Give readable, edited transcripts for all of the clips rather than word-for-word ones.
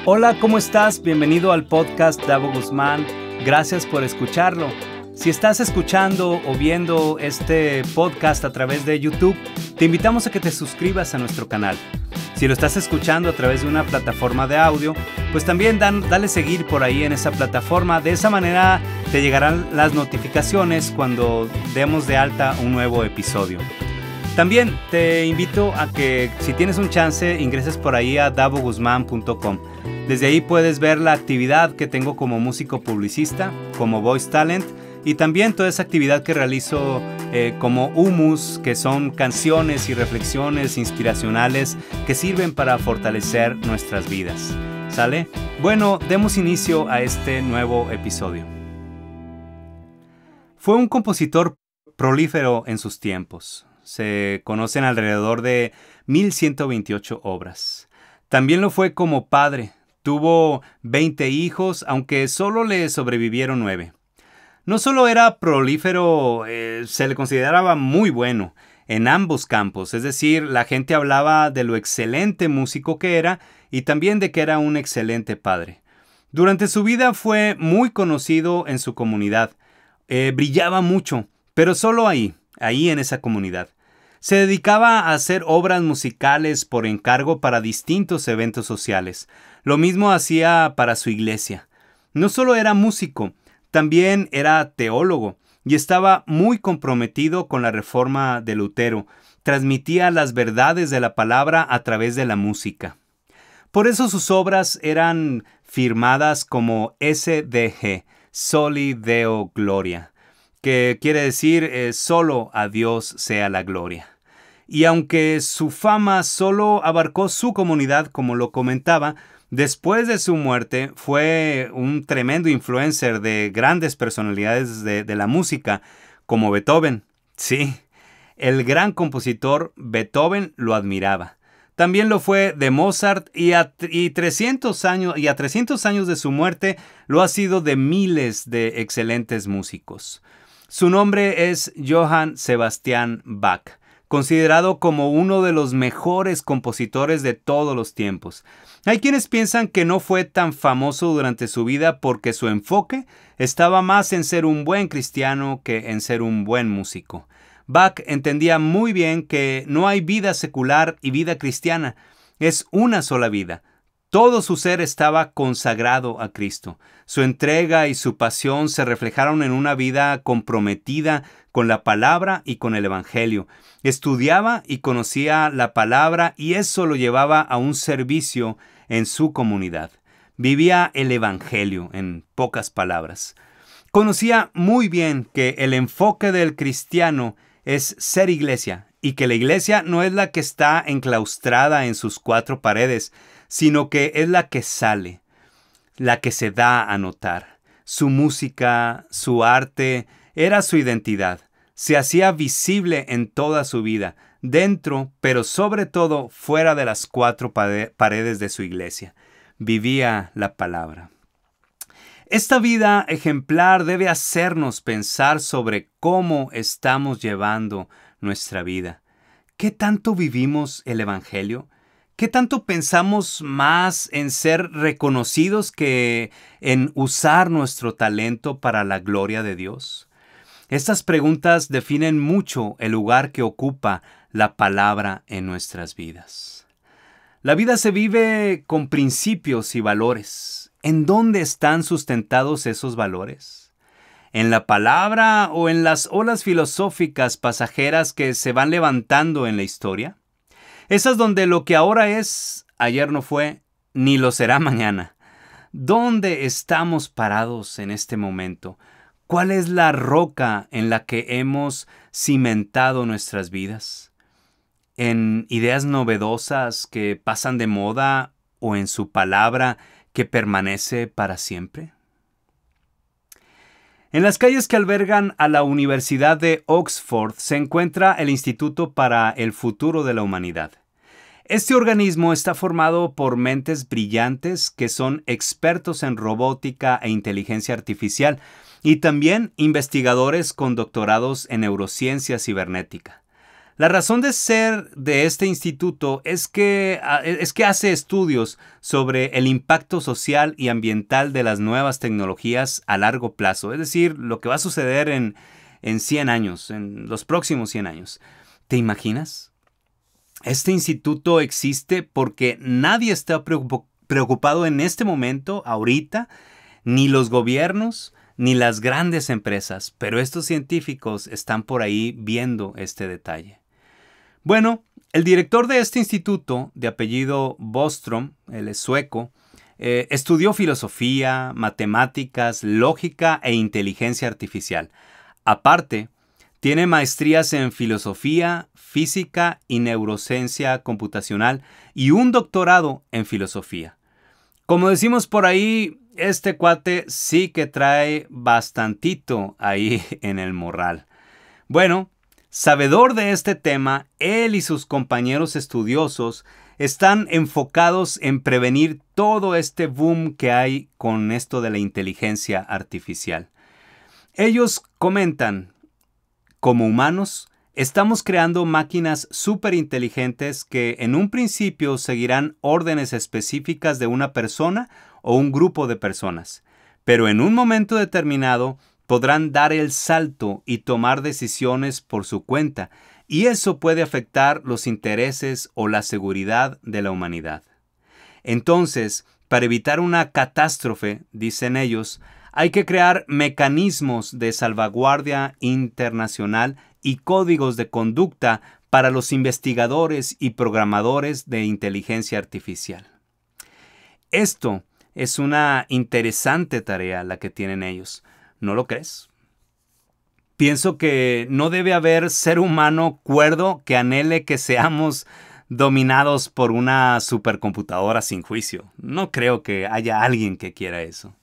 Hola, ¿cómo estás? Bienvenido al podcast Davo Guzmán. Gracias por escucharlo. Si estás escuchando o viendo este podcast a través de YouTube, te invitamos a que te suscribas a nuestro canal. Si lo estás escuchando a través de una plataforma de audio, pues también dale seguir por ahí en esa plataforma. De esa manera te llegarán las notificaciones cuando demos de alta un nuevo episodio. También te invito a que, si tienes un chance, ingreses por ahí a davoguzman.com. Desde ahí puedes ver la actividad que tengo como músico publicista, como voice talent, y también toda esa actividad que realizo como humus, que son canciones y reflexiones inspiracionales que sirven para fortalecer nuestras vidas. ¿Sale? Bueno, demos inicio a este nuevo episodio. Fue un compositor prolífero en sus tiempos. Se conocen alrededor de 1128 obras. También lo fue como padre. Tuvo 20 hijos, aunque solo le sobrevivieron 9. No solo era prolífero, se le consideraba muy bueno en ambos campos. Es decir, la gente hablaba de lo excelente músico que era y también de que era un excelente padre. Durante su vida fue muy conocido en su comunidad. Brillaba mucho, pero solo ahí en esa comunidad. Se dedicaba a hacer obras musicales por encargo para distintos eventos sociales. Lo mismo hacía para su iglesia. No solo era músico, también era teólogo y estaba muy comprometido con la reforma de Lutero. Transmitía las verdades de la palabra a través de la música. Por eso sus obras eran firmadas como SDG, Soli Deo Gloria, que quiere decir solo a Dios sea la gloria. Y aunque su fama solo abarcó su comunidad, como lo comentaba, después de su muerte fue un tremendo influencer de grandes personalidades de la música, como Beethoven. Sí, el gran compositor Beethoven lo admiraba. También lo fue de Mozart y a 300 años de su muerte lo ha sido de miles de excelentes músicos. Su nombre es Johann Sebastian Bach, considerado como uno de los mejores compositores de todos los tiempos. Hay quienes piensan que no fue tan famoso durante su vida porque su enfoque estaba más en ser un buen cristiano que en ser un buen músico. Bach entendía muy bien que no hay vida secular y vida cristiana. Es una sola vida. Todo su ser estaba consagrado a Cristo. Su entrega y su pasión se reflejaron en una vida comprometida con la palabra y con el Evangelio. Estudiaba y conocía la palabra y eso lo llevaba a un servicio en su comunidad. Vivía el Evangelio, en pocas palabras. Conocía muy bien que el enfoque del cristiano es ser iglesia y que la iglesia no es la que está enclaustrada en sus 4 paredes, sino que es la que sale, la que se da a notar. Su música, su arte, era su identidad. Se hacía visible en toda su vida, dentro, pero sobre todo fuera de las 4 paredes de su iglesia. Vivía la palabra. Esta vida ejemplar debe hacernos pensar sobre cómo estamos llevando nuestra vida. ¿Qué tanto vivimos el Evangelio? ¿Qué tanto pensamos más en ser reconocidos que en usar nuestro talento para la gloria de Dios? Estas preguntas definen mucho el lugar que ocupa la palabra en nuestras vidas. La vida se vive con principios y valores. ¿En dónde están sustentados esos valores? ¿En la palabra o en las olas filosóficas pasajeras que se van levantando en la historia? Esas donde lo que ahora es, ayer no fue, ni lo será mañana. ¿Dónde estamos parados en este momento? ¿Cuál es la roca en la que hemos cimentado nuestras vidas? ¿En ideas novedosas que pasan de moda o en su palabra que permanece para siempre? En las calles que albergan a la Universidad de Oxford se encuentra el Instituto para el Futuro de la Humanidad. Este organismo está formado por mentes brillantes que son expertos en robótica e inteligencia artificial y también investigadores con doctorados en neurociencia cibernética. La razón de ser de este instituto es que hace estudios sobre el impacto social y ambiental de las nuevas tecnologías a largo plazo, es decir, lo que va a suceder en 100 años, en los próximos 100 años. ¿Te imaginas? Este instituto existe porque nadie está preocupado en este momento, ahorita, ni los gobiernos, ni las grandes empresas, pero estos científicos están por ahí viendo este detalle. Bueno, el director de este instituto, de apellido Bostrom, él es sueco, estudió filosofía, matemáticas, lógica e inteligencia artificial. Aparte, tiene maestrías en filosofía, física y neurociencia computacional y un doctorado en filosofía. Como decimos por ahí, este cuate sí que trae bastantito ahí en el morral. Bueno, sabedor de este tema, él y sus compañeros estudiosos están enfocados en prevenir todo este boom que hay con esto de la inteligencia artificial. Ellos comentan, como humanos, estamos creando máquinas súper inteligentes que en un principio seguirán órdenes específicas de una persona o un grupo de personas, pero en un momento determinado podrán dar el salto y tomar decisiones por su cuenta, y eso puede afectar los intereses o la seguridad de la humanidad. Entonces, para evitar una catástrofe, dicen ellos, hay que crear mecanismos de salvaguardia internacional y códigos de conducta para los investigadores y programadores de inteligencia artificial. Esto es una interesante tarea la que tienen ellos. ¿No lo crees? Pienso que no debe haber ser humano cuerdo que anhele que seamos dominados por una supercomputadora sin juicio. No creo que haya alguien que quiera eso.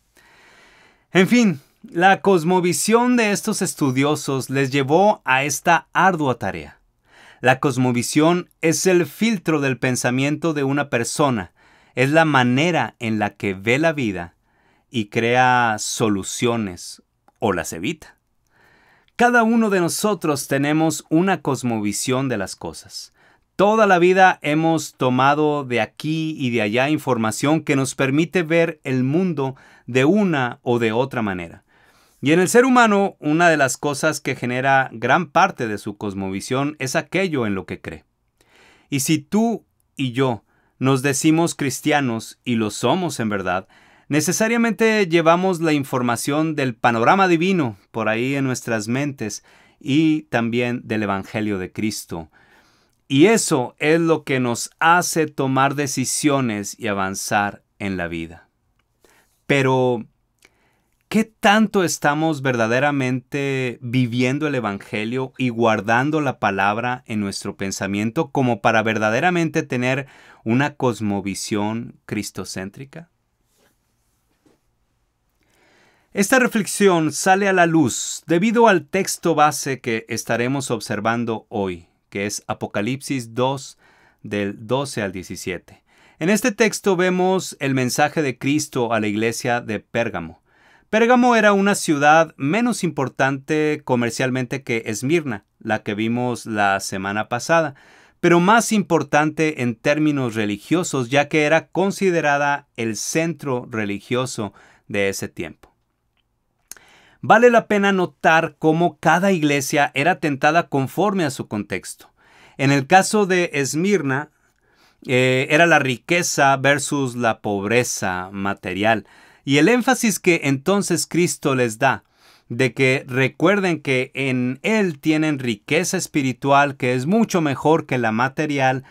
En fin, la cosmovisión de estos estudiosos les llevó a esta ardua tarea. La cosmovisión es el filtro del pensamiento de una persona, es la manera en la que ve la vida y crea soluciones o las evita. Cada uno de nosotros tenemos una cosmovisión de las cosas. Toda la vida hemos tomado de aquí y de allá información que nos permite ver el mundo de una o de otra manera. Y en el ser humano, una de las cosas que genera gran parte de su cosmovisión es aquello en lo que cree. Y si tú y yo nos decimos cristianos y lo somos en verdad, necesariamente llevamos la información del panorama divino por ahí en nuestras mentes y también del Evangelio de Cristo. Y eso es lo que nos hace tomar decisiones y avanzar en la vida. Pero, ¿qué tanto estamos verdaderamente viviendo el Evangelio y guardando la palabra en nuestro pensamiento como para verdaderamente tener una cosmovisión cristocéntrica? Esta reflexión sale a la luz debido al texto base que estaremos observando hoy, que es Apocalipsis 2, del 12 al 17. En este texto vemos el mensaje de Cristo a la iglesia de Pérgamo. Pérgamo era una ciudad menos importante comercialmente que Esmirna, la que vimos la semana pasada, pero más importante en términos religiosos, ya que era considerada el centro religioso de ese tiempo. Vale la pena notar cómo cada iglesia era tentada conforme a su contexto. En el caso de Esmirna, era la riqueza versus la pobreza material. Y el énfasis que entonces Cristo les da, de que recuerden que en Él tienen riqueza espiritual que es mucho mejor que la material.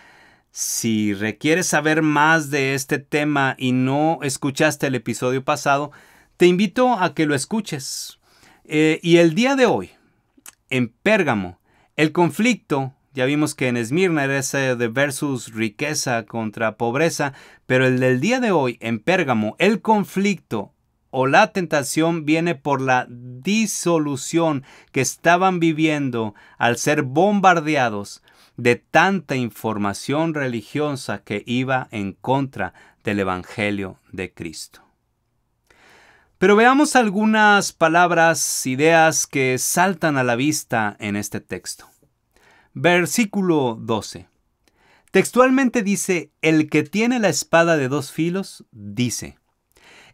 Si requieres saber más de este tema y no escuchaste el episodio pasado, te invito a que lo escuches. Y el día de hoy, en Pérgamo, el conflicto, ya vimos que en Esmirna era ese de versus riqueza contra pobreza, pero el del día de hoy, en Pérgamo, el conflicto o la tentación viene por la disolución que estaban viviendo al ser bombardeados de tanta información religiosa que iba en contra del Evangelio de Cristo. Pero veamos algunas palabras, ideas que saltan a la vista en este texto. Versículo 12. Textualmente dice, el que tiene la espada de dos filos, dice.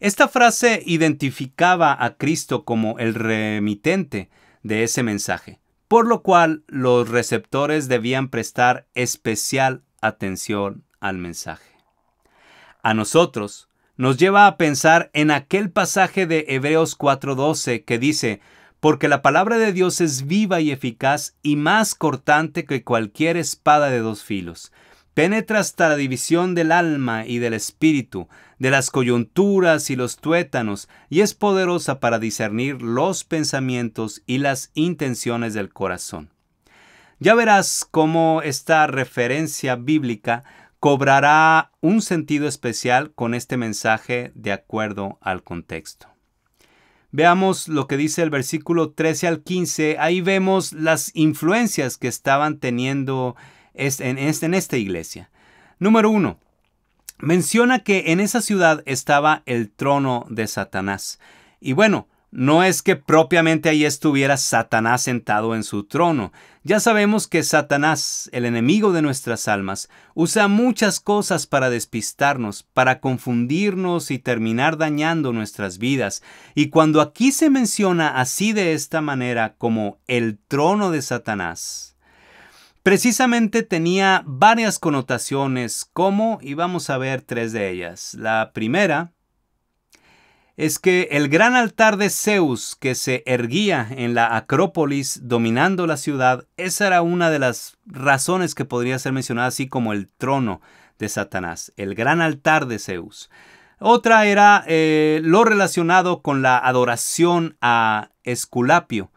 Esta frase identificaba a Cristo como el remitente de ese mensaje, por lo cual los receptores debían prestar especial atención al mensaje. A nosotros nos lleva a pensar en aquel pasaje de Hebreos 4:12 que dice, porque la palabra de Dios es viva y eficaz y más cortante que cualquier espada de dos filos. Penetra hasta la división del alma y del espíritu, de las coyunturas y los tuétanos, y es poderosa para discernir los pensamientos y las intenciones del corazón. Ya verás cómo esta referencia bíblica cobrará un sentido especial con este mensaje de acuerdo al contexto. Veamos lo que dice el versículo 13 al 15. Ahí vemos las influencias que estaban teniendo en esta iglesia. Número 1. Menciona que en esa ciudad estaba el trono de Satanás. Y bueno, no es que propiamente ahí estuviera Satanás sentado en su trono. Ya sabemos que Satanás, el enemigo de nuestras almas, usa muchas cosas para despistarnos, para confundirnos y terminar dañando nuestras vidas. Y cuando aquí se menciona así de esta manera como el trono de Satanás, precisamente tenía varias connotaciones como, y vamos a ver tres de ellas. La primera es que el gran altar de Zeus que se erguía en la Acrópolis dominando la ciudad, esa era una de las razones que podría ser mencionada así como el trono de Satanás, el gran altar de Zeus. Otra era lo relacionado con la adoración a Esculapio,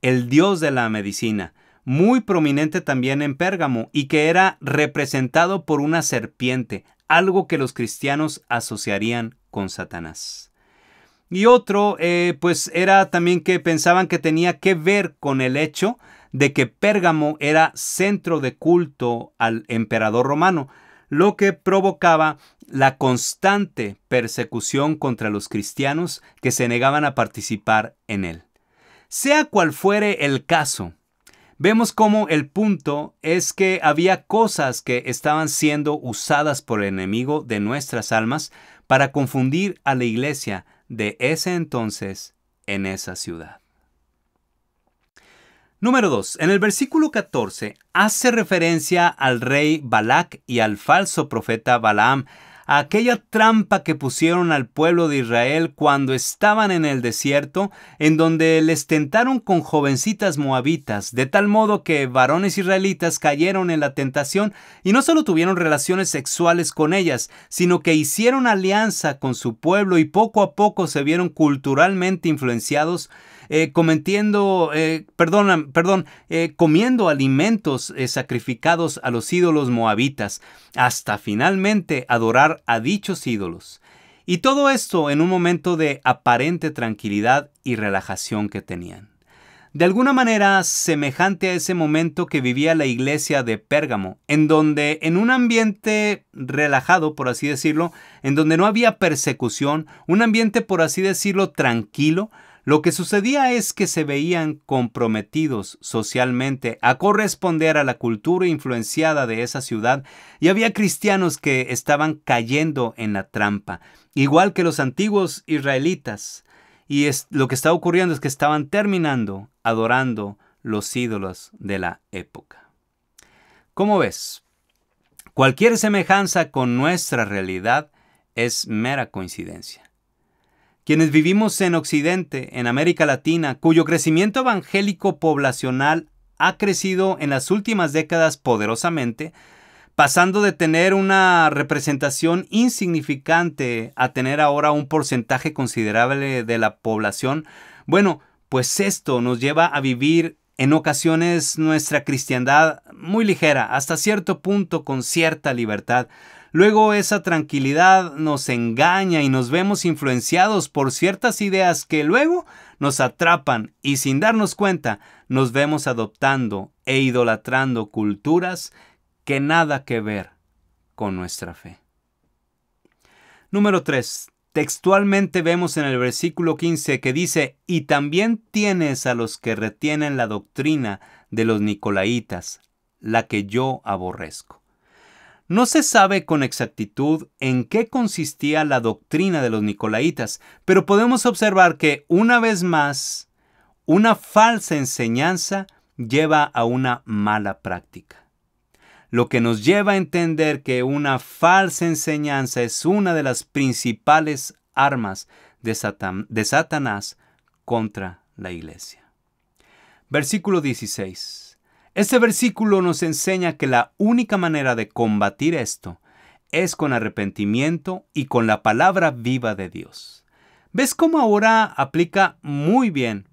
el dios de la medicina, muy prominente también en Pérgamo y que era representado por una serpiente, algo que los cristianos asociarían con Satanás. Y otro, pues era también que pensaban que tenía que ver con el hecho de que Pérgamo era centro de culto al emperador romano, lo que provocaba la constante persecución contra los cristianos que se negaban a participar en él. Sea cual fuere el caso, vemos cómo el punto es que había cosas que estaban siendo usadas por el enemigo de nuestras almas para confundir a la iglesia de ese entonces en esa ciudad. Número 2. En el versículo 14 hace referencia al rey Balac y al falso profeta Balaam, a aquella trampa que pusieron al pueblo de Israel cuando estaban en el desierto, en donde les tentaron con jovencitas moabitas, de tal modo que varones israelitas cayeron en la tentación y no solo tuvieron relaciones sexuales con ellas, sino que hicieron alianza con su pueblo y poco a poco se vieron culturalmente influenciados, comiendo alimentos sacrificados a los ídolos moabitas, hasta finalmente adorar a dichos ídolos. Y todo esto en un momento de aparente tranquilidad y relajación que tenían. De alguna manera semejante a ese momento que vivía la iglesia de Pérgamo, en donde en un ambiente relajado, por así decirlo, en donde no había persecución, un ambiente, por así decirlo, tranquilo, lo que sucedía es que se veían comprometidos socialmente a corresponder a la cultura influenciada de esa ciudad y había cristianos que estaban cayendo en la trampa, igual que los antiguos israelitas. Y lo que está ocurriendo es que estaban terminando adorando los ídolos de la época. ¿Cómo ves? Cualquier semejanza con nuestra realidad es mera coincidencia. Quienes vivimos en Occidente, en América Latina, cuyo crecimiento evangélico poblacional ha crecido en las últimas décadas poderosamente, pasando de tener una representación insignificante a tener ahora un porcentaje considerable de la población, bueno, pues esto nos lleva a vivir en ocasiones nuestra cristiandad muy ligera, hasta cierto punto con cierta libertad. Luego esa tranquilidad nos engaña y nos vemos influenciados por ciertas ideas que luego nos atrapan y sin darnos cuenta nos vemos adoptando e idolatrando culturas que nada que ver con nuestra fe. Número 3. Textualmente vemos en el versículo 15 que dice, y también tienes a los que retienen la doctrina de los nicolaitas, la que yo aborrezco. No se sabe con exactitud en qué consistía la doctrina de los nicolaítas, pero podemos observar que, una vez más, una falsa enseñanza lleva a una mala práctica. Lo que nos lleva a entender que una falsa enseñanza es una de las principales armas de Satanás contra la iglesia. Versículo 16. Este versículo nos enseña que la única manera de combatir esto es con arrepentimiento y con la palabra viva de Dios. ¿Ves cómo ahora aplica muy bien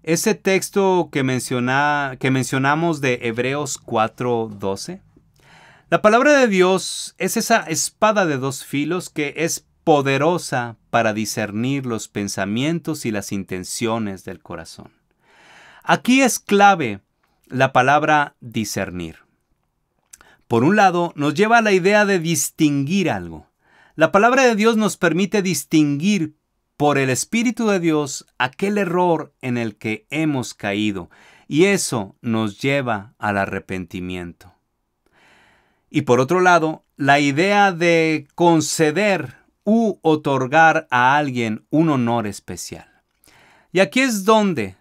ese texto que mencionamos de Hebreos 4:12? La palabra de Dios es esa espada de dos filos que es poderosa para discernir los pensamientos y las intenciones del corazón. Aquí es clave la palabra discernir. Por un lado, nos lleva a la idea de distinguir algo. La palabra de Dios nos permite distinguir por el Espíritu de Dios aquel error en el que hemos caído, y eso nos lleva al arrepentimiento. Y por otro lado, la idea de conceder u otorgar a alguien un honor especial. Y aquí es donde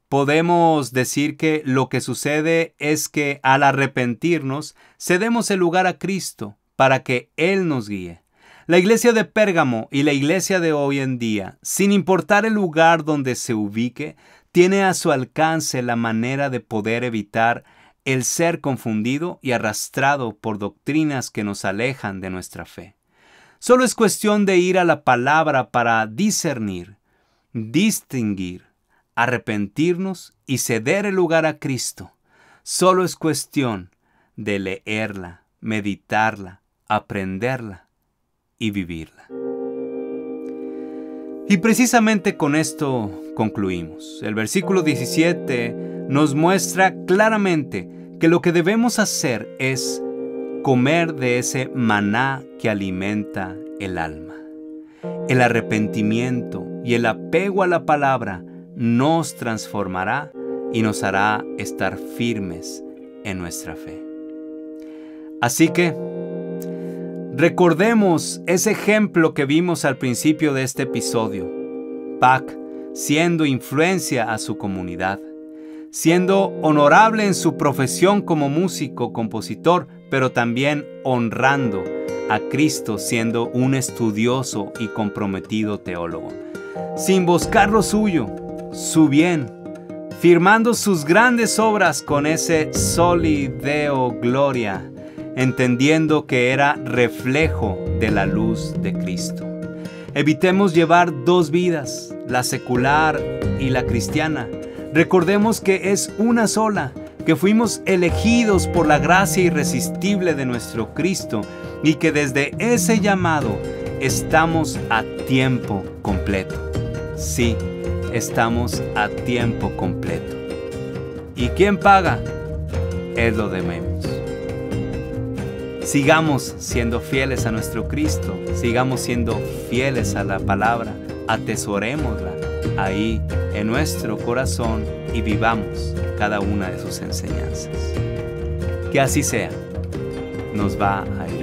podemos decir que lo que sucede es que al arrepentirnos, cedemos el lugar a Cristo para que Él nos guíe. La iglesia de Pérgamo y la iglesia de hoy en día, sin importar el lugar donde se ubique, tiene a su alcance la manera de poder evitar el ser confundido y arrastrado por doctrinas que nos alejan de nuestra fe. Solo es cuestión de ir a la palabra para discernir, distinguir, arrepentirnos y ceder el lugar a Cristo. Solo es cuestión de leerla, meditarla, aprenderla y vivirla. Y precisamente con esto concluimos. El versículo 17 nos muestra claramente que lo que debemos hacer es comer de ese maná que alimenta el alma. El arrepentimiento y el apego a la palabra nos transformará y nos hará estar firmes en nuestra fe. Así que recordemos ese ejemplo que vimos al principio de este episodio. Pac siendo influencia a su comunidad, siendo honorable en su profesión como músico, compositor, pero también honrando a Cristo siendo un estudioso y comprometido teólogo, sin buscar lo suyo, su bien, firmando sus grandes obras con ese Soli Deo Gloria, entendiendo que era reflejo de la luz de Cristo. Evitemos llevar dos vidas, la secular y la cristiana. Recordemos que es una sola, que fuimos elegidos por la gracia irresistible de nuestro Cristo y que desde ese llamado estamos a tiempo completo. Sí, estamos a tiempo completo. ¿Y quién paga? Es lo de menos. Sigamos siendo fieles a nuestro Cristo, sigamos siendo fieles a la palabra, atesorémosla ahí en nuestro corazón y vivamos cada una de sus enseñanzas. Que así sea, nos va a ir.